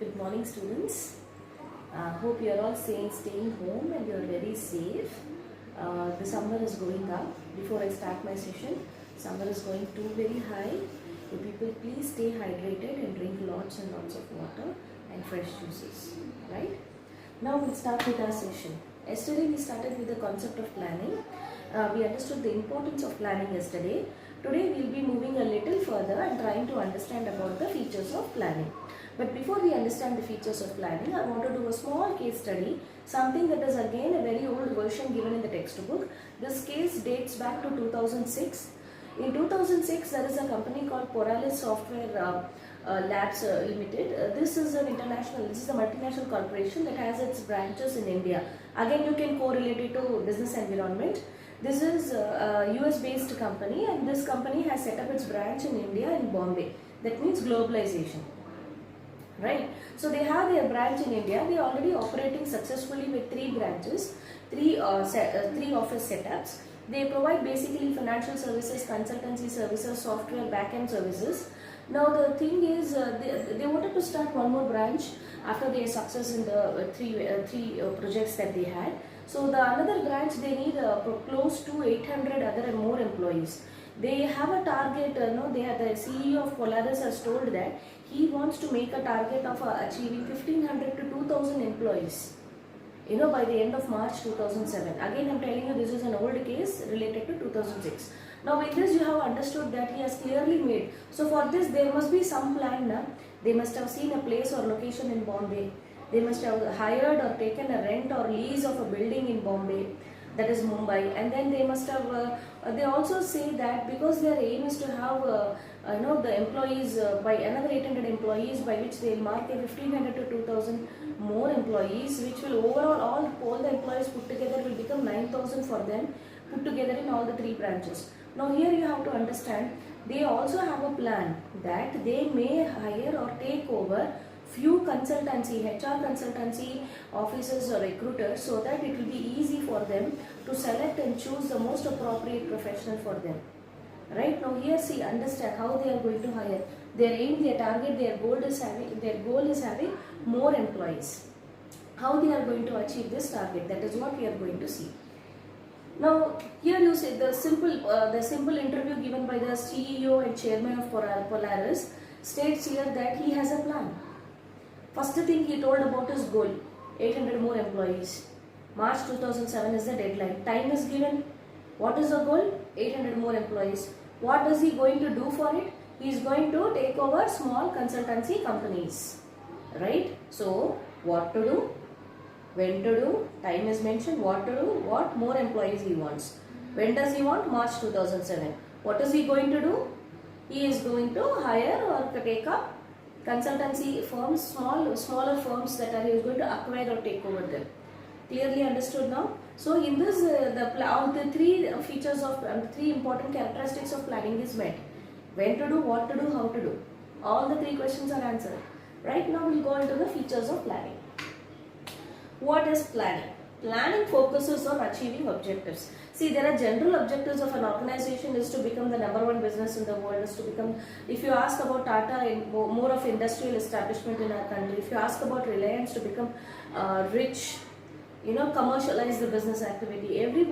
Good morning, students. Hope you are all staying home and you are very safe. The summer is going up. Before I start my session, summer is going too very high. You people please stay hydrated and drink lots and lots of water and fresh juices. Right? Now we'll start with our session. Yesterday we started with the concept of planning. We understood the importance of planning yesterday. Today we'll be moving a little further and trying to understand about the features of planning. But before we understand the features of planning, I want to do a small case study, something that is again a very old version given in the textbook. This case dates back to 2006. In 2006, there is a company called Polaris Software Labs Limited. This is a multinational corporation that has its branches in India. Again, you can correlate it to business environment. This is a US based company, and this company has set up its branch in India in Bombay. That means globalization. Right? So they have their branch in India. They are already operating successfully with 3 branches, 3 office setups. They provide basically financial services, consultancy services, software, back-end services. Now the thing is, they wanted to start one more branch after their success in the three projects that they had. So the another branch, they need close to 800 other and more employees. They have a target, the CEO of Polaris has told that he wants to make a target of achieving 1500 to 2000 employees, by the end of March 2007. Again, I'm telling you, this is an old case related to 2006. Now with this, you have understood that he has clearly made. So for this, there must be some plan. They must have seen a place or location in Bombay. They must have hired or taken a rent or lease of a building in Bombay, that is Mumbai, and then they must have, they also say that because their aim is to have the employees by another 800 employees, by which they will mark a 1500 to 2000 more employees, which will overall all the employees put together will become 9000 for them put together in all the 3 branches. Now here you have to understand, they also have a plan that they may hire or take over few consultancy, HR consultancy officers or recruiters, so that it will be easy for them to select and choose the most appropriate professional for them. Right? Now here see, understand how they are going to hire. Their aim, their target, their goal is having more employees. How they are going to achieve this target, that is what we are going to see. Now here you see the simple interview given by the CEO and chairman of Polaris states here that he has a plan. First thing he told about his goal, 800 more employees. March 2007 is the deadline. Time is given. What is the goal? 800 more employees. What is he going to do for it? He is going to take over small consultancy companies. Right? So, what to do? When to do? Time is mentioned. What to do? What more employees he wants. When does he want? March 2007. What is he going to do? He is going to hire or take up consultancy firms, smaller firms that he is going to acquire or take over them. Clearly understood now? So in this, the 3 features of 3 important characteristics of planning is met. When to do, what to do, how to do. All the 3 questions are answered. Right now we will go into the features of planning. What is planning? Planning focuses on achieving objectives. See, there are general objectives of an organization is to become the #1 business in the world, is to become, if you ask about Tata, more of industrial establishment in our country, if you ask about Reliance, to become rich, commercialize the business activity. Every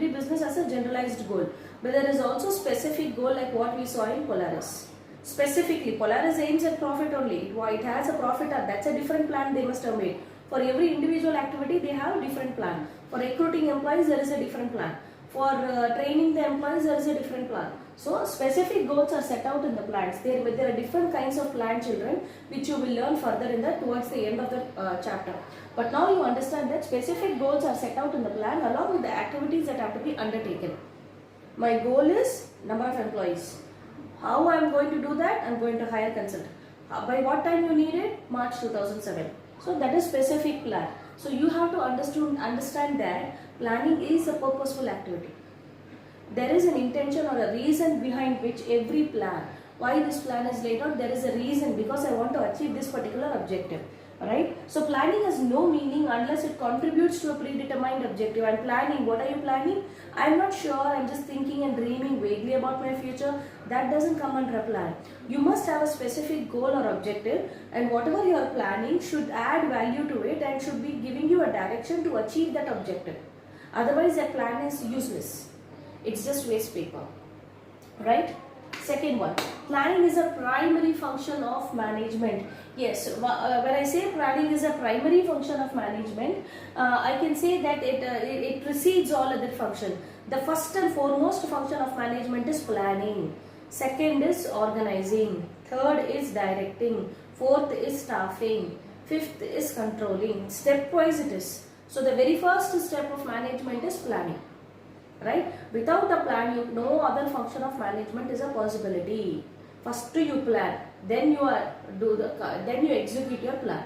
business has a generalized goal, but there is also specific goal like what we saw in Polaris. Specifically, Polaris aims at profit only. It has a profit, that's a different plan they must have made. For every individual activity, they have a different plan. For recruiting employees, there is a different plan. For training the employees, there is a different plan. So, specific goals are set out in the plans. There are different kinds of plan, children, which you will learn further towards the end of the chapter. But now you understand that specific goals are set out in the plan along with the activities that have to be undertaken. My goal is number of employees. How I am going to do that? I am going to hire consultant. By what time you need it? March 2007. So that is specific plan. So you have to understand that planning is a purposeful activity. There is an intention or a reason behind which every plan, why this plan is laid out, there is a reason, because I want to achieve this particular objective. right? So planning has no meaning unless it contributes to a predetermined objective. I'm planning. What are you planning? I'm not sure. I'm just thinking and dreaming vaguely about my future. That doesn't come under a plan. You must have a specific goal or objective, and whatever you are planning should add value to it and should be giving you a direction to achieve that objective. Otherwise, that plan is useless. It's just waste paper, right? Second one, planning is a primary function of management. Yes, when I say planning is a primary function of management, I can say that it precedes all other function. The first and foremost function of management is planning. Second is organizing. Third is directing. Fourth is staffing. Fifth is controlling. Stepwise it is. So the very first step of management is planning. Right? Without a plan, no other function of management is a possibility. First you plan, then you execute your plan.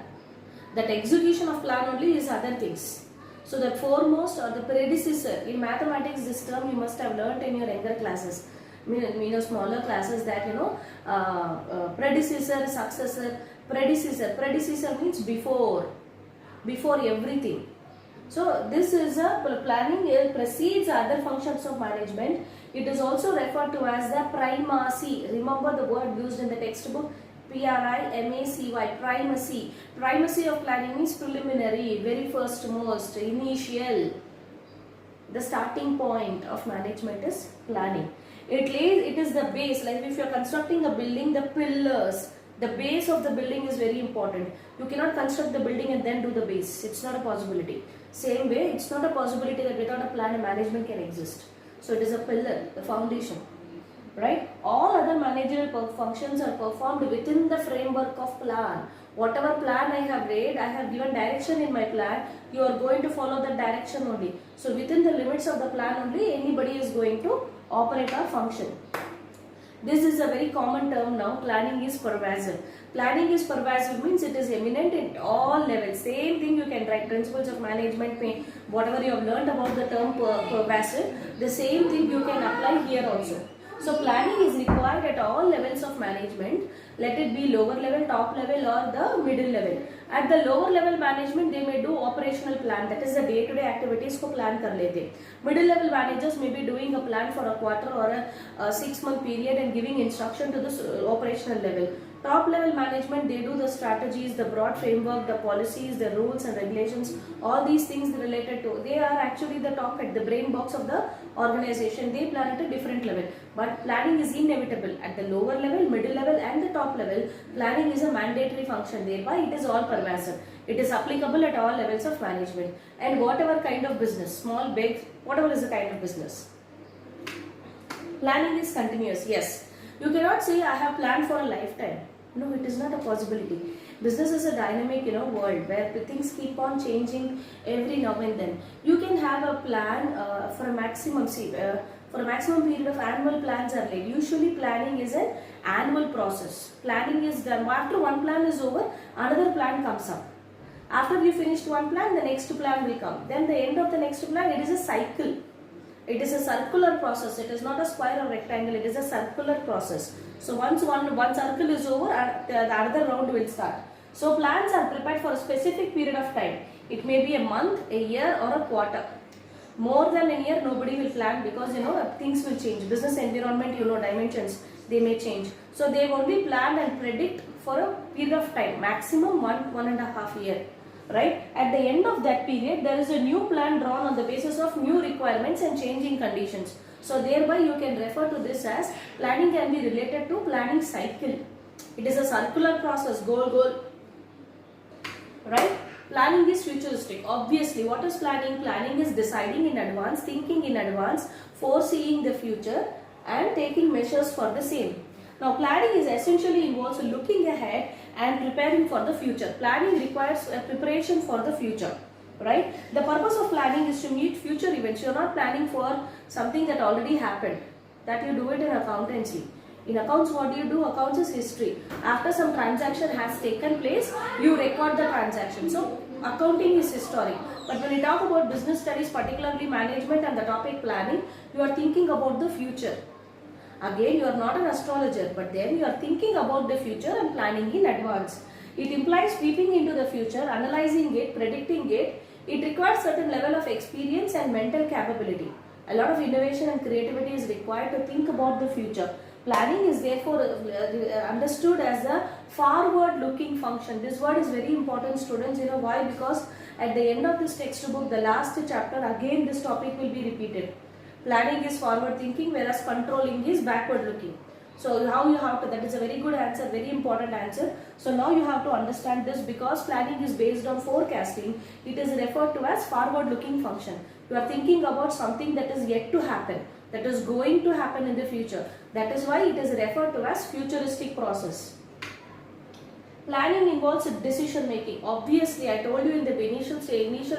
That execution of plan only is other things. So the foremost or the predecessor in mathematics, this term you must have learnt in your younger classes, smaller classes, that predecessor, successor, predecessor. Predecessor means before everything. So this is a planning. It precedes other functions of management. It is also referred to as the primacy. Remember the word used in the textbook, Primacy. Primacy. Primacy of planning means preliminary, very first, most, initial. The starting point of management is planning. It is the base. Like if you are constructing a building, the pillars, the base of the building is very important. You cannot construct the building and then do the base. It's not a possibility. Same way, it's not a possibility that without a plan, a management can exist. So it is a pillar, the foundation, right? All other managerial functions are performed within the framework of plan. Whatever plan I have read, I have given direction in my plan. You are going to follow that direction only. So within the limits of the plan only, anybody is going to operate or function. This is a very common term now. Planning is pervasive. Planning is pervasive means it is eminent in all levels. Same thing you can write principles of management, whatever you have learned about the term pervasive, the same thing you can apply here also. So planning is required at all levels of management, let it be lower level, top level or the middle level. At the lower level management, they may do operational plan, that is the day-to-day activities को plan कर लेते. Middle level managers may be doing a plan for a quarter or a 6-month period and giving instruction to the operational level. Top level management, they do the strategies, the broad framework, the policies, the rules and regulations, all these things related to, they are actually the top at the brain box of the organization. They plan at a different level. But planning is inevitable at the lower level, middle level and the top level. Planning is a mandatory function, thereby it is all pervasive. It is applicable at all levels of management. And whatever kind of business, small, big, whatever is the kind of business. Planning is continuous, yes. You cannot say I have planned for a lifetime. No, it is not a possibility. Business is a dynamic, world where things keep on changing every now and then. You can have a plan for a maximum, for a maximum period of annual plans are laid. Usually planning is an annual process. Planning is done. After one plan is over, another plan comes up. After you finished one plan, the next plan will come. Then the end of the next plan, it is a cycle. It is a circular process. It is not a square or rectangle. It is a circular process. So once one circle is over, the other round will start. So plans are prepared for a specific period of time. It may be a month, a year or a quarter. More than a year, nobody will plan because things will change. Business environment, dimensions, they may change. So they only plan and predict for a period of time, maximum 1.5 years. Right? At the end of that period, there is a new plan drawn on the basis of new requirements and changing conditions. So thereby you can refer to this as planning can be related to planning cycle. It is a circular process, goal. Right? Planning is futuristic. Obviously, what is planning? Planning is deciding in advance, thinking in advance, foreseeing the future and taking measures for the same. Now, planning is essentially involves looking ahead and preparing for the future. Planning requires a preparation for the future, right? The purpose of planning is to meet future events. You are not planning for something that already happened. That you do it in accountancy. In accounts, what do you do? Accounts is history. After some transaction has taken place, you record the transaction. So, accounting is historic. But when you talk about business studies, particularly management and the topic planning, you are thinking about the future. Again, you are not an astrologer, but then you are thinking about the future and planning in advance. It implies peeping into the future, analyzing it, predicting it. It requires certain level of experience and mental capability. A lot of innovation and creativity is required to think about the future. Planning is therefore understood as a forward-looking function. This word is very important, students. You know why? Because at the end of this textbook, the last chapter, again this topic will be repeated. Planning is forward-thinking, whereas controlling is backward-looking. So how you have to, that is a very good answer, very important answer. So now you have to understand this, because planning is based on forecasting. It is referred to as forward-looking function. You are thinking about something that is yet to happen, that is going to happen in the future. That is why it is referred to as futuristic process. Planning involves decision making. Obviously, I told you in the initial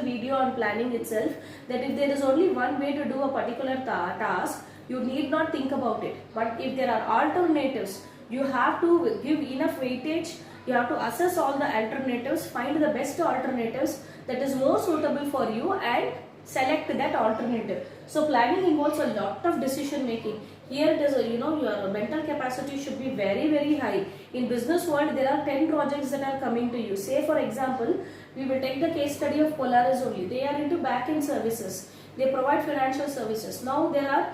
video on planning itself that if there is only one way to do a particular task, you need not think about it. But if there are alternatives, you have to give enough weightage. You have to assess all the alternatives, find the best alternatives that is more suitable for you, and select that alternative. So planning involves a lot of decision making. Here it is, your mental capacity should be very, very high. In business world, there are 10 projects that are coming to you. Say for example, we will take the case study of Polaris only. They are into back-end services. They provide financial services. Now there are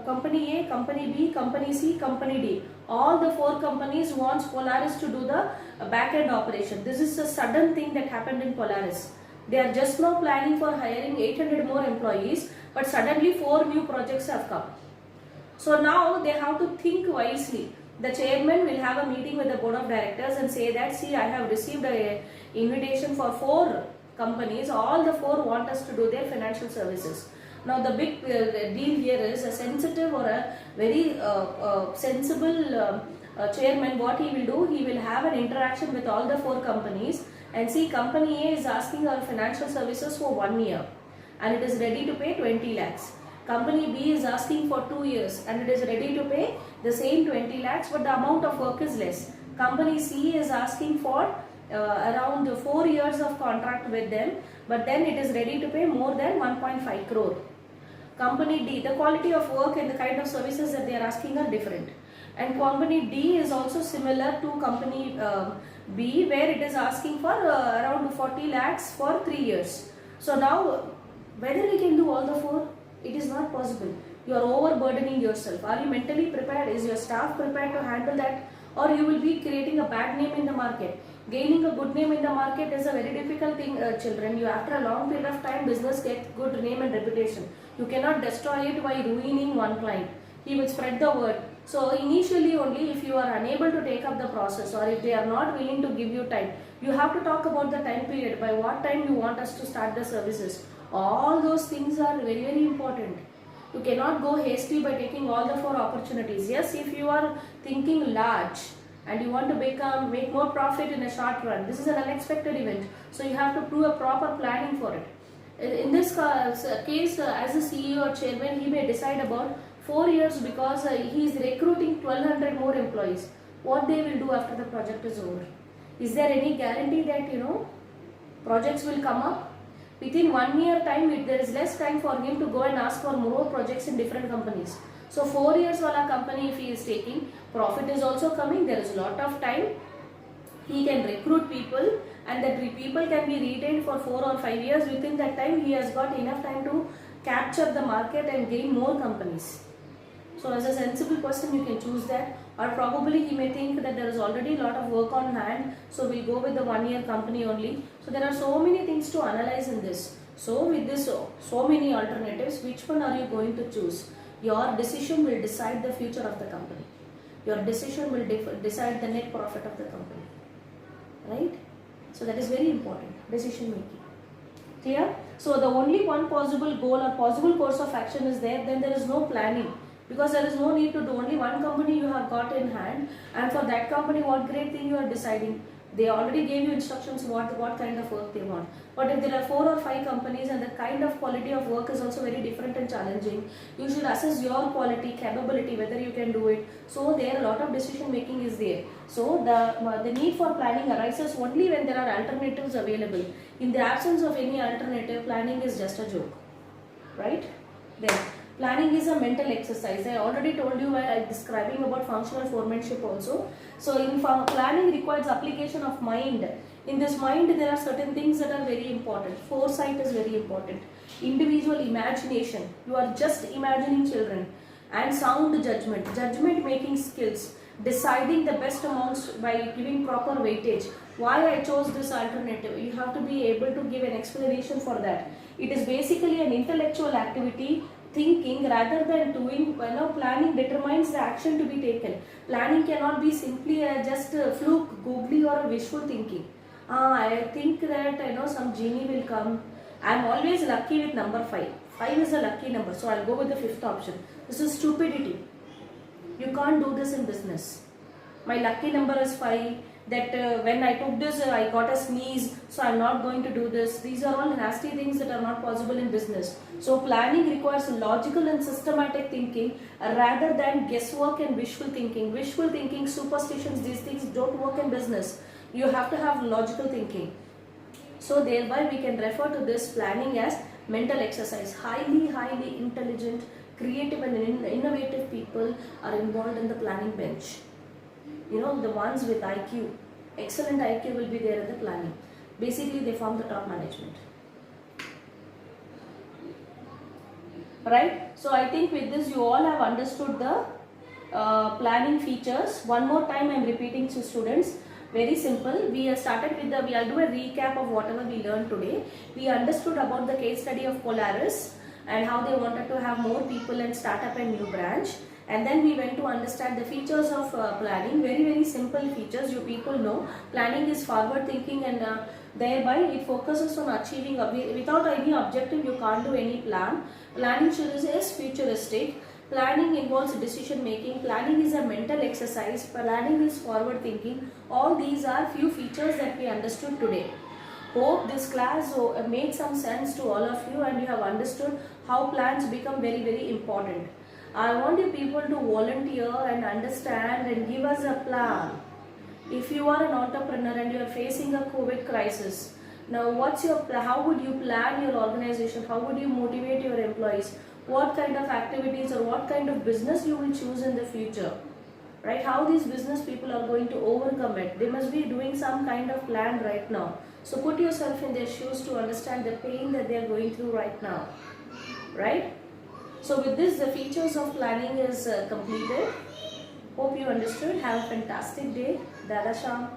company A, company B, company C, company D. All the 4 companies wants Polaris to do the back-end operation. This is a sudden thing that happened in Polaris. They are just now planning for hiring 800 more employees, but suddenly 4 new projects have come. So now they have to think wisely. The chairman will have a meeting with the board of directors and say that, see, I have received an invitation for 4 companies. All the 4 want us to do their financial services. Now the big deal here is a sensitive or a very sensible chairman. What he will do, he will have an interaction with all the 4 companies and see, company A is asking our financial services for 1 year and it is ready to pay 20 lakhs. Company B is asking for 2 years and it is ready to pay the same 20 lakhs, but the amount of work is less. Company C is asking for around 4 years of contract with them, but then it is ready to pay more than 1.5 crore. Company D, the quality of work and the kind of services that they are asking are different. And company D is also similar to company B, where it is asking for around 40 lakhs for 3 years. So now, whether we can do all the 4, it is not possible. You are overburdening yourself. Are you mentally prepared? Is your staff prepared to handle that? Or you will be creating a bad name in the market. Gaining a good name in the market is a very difficult thing, children. You, after a long period of time, business gets good name and reputation. You cannot destroy it by ruining one client. He will spread the word. So initially only, if you are unable to take up the process, or if they are not willing to give you time, you have to talk about the time period. By what time you want us to start the services. All those things are very, very important. You cannot go hasty by taking all the 4 opportunities. Yes, if you are thinking large and you want to make more profit in a short run, this is an unexpected event. So you have to do a proper planning for it. In this case, as a CEO or chairman, he may decide about 4 years because he is recruiting 1200 more employees. What they will do after the project is over? Is there any guarantee that projects will come up? Within 1 year time, there is less time for him to go and ask for more projects in different companies. So 4 years wala company if he is taking, profit is also coming, there is a lot of time. He can recruit people and that people can be retained for 4 or 5 years. Within that time, he has got enough time to capture the market and gain more companies. So as a sensible person, you can choose that. Or probably he may think that there is already a lot of work on hand, so we'll go with the 1 year company only. So there are so many things to analyze in this. So with this, so many alternatives, which one are you going to choose? Your decision will decide the future of the company. Your decision will decide the net profit of the company. Right? So that is very important, decision making. Clear? So the only one possible goal or possible course of action is there, then there is no planning. Because there is no need to do, only one company you have got in hand, and for that company what great thing you are deciding. They already gave you instructions what kind of work they want. But if there are 4 or 5 companies and the kind of quality of work is also very different and challenging, you should assess your quality, capability, whether you can do it. So there a lot of decision making is there. So the need for planning arises only when there are alternatives available. In the absence of any alternative, planning is just a joke. Right? Then Planning is a mental exercise. I already told you while I describing about functional foremanship also. So in planning requires application of mind. In this mind there are certain things that are very important. Foresight is very important. Individual imagination. You are just imagining children. And sound judgment. Judgment making skills. Deciding the best amongst by giving proper weightage. Why I chose this alternative. You have to be able to give an explanation for that. It is basically an intellectual activity, thinking rather than doing. Planning determines the action to be taken. Planning cannot be simply just a fluke, googly or a wishful thinking. I think that some genie will come. I am always lucky with number 5. 5 is a lucky number, so I'll go with the 5th option. This is stupidity. You can't do this in business. My lucky number is 5. That when I took this, I got a sneeze, so I'm not going to do this. These are all nasty things that are not possible in business. So planning requires logical and systematic thinking rather than guesswork and wishful thinking. Wishful thinking, superstitions, these things don't work in business. You have to have logical thinking. So thereby we can refer to this planning as mental exercise. Highly intelligent, creative and innovative people are involved in the planning bench. The ones with IQ, excellent IQ will be there in the planning. Basically they form the top management. Right? So I think with this you all have understood the planning features. One more time I am repeating to students. Very simple. We have started with I'll do a recap of whatever we learned today. We understood about the case study of Polaris and how they wanted to have more people and start up a new branch. And then we went to understand the features of planning. Very simple features. You people know planning is forward thinking, and thereby it focuses on achieving without any objective you can't do any plan. Planning is futuristic. Planning involves decision making. Planning is a mental exercise. Planning is forward thinking. All these are few features that we understood today. Hope this class made some sense to all of you and you have understood how plans become very important. I want you people to volunteer and understand and give us a plan. If you are an entrepreneur and you are facing a COVID crisis, now how would you plan your organization? How would you motivate your employees? What kind of activities or what kind of business you will choose in the future? Right? How these business people are going to overcome it? They must be doing some kind of plan right now. So put yourself in their shoes to understand the pain that they are going through right now. Right? So with this, the features of planning is completed. Hope you understood. Have a fantastic day. Dada Sham.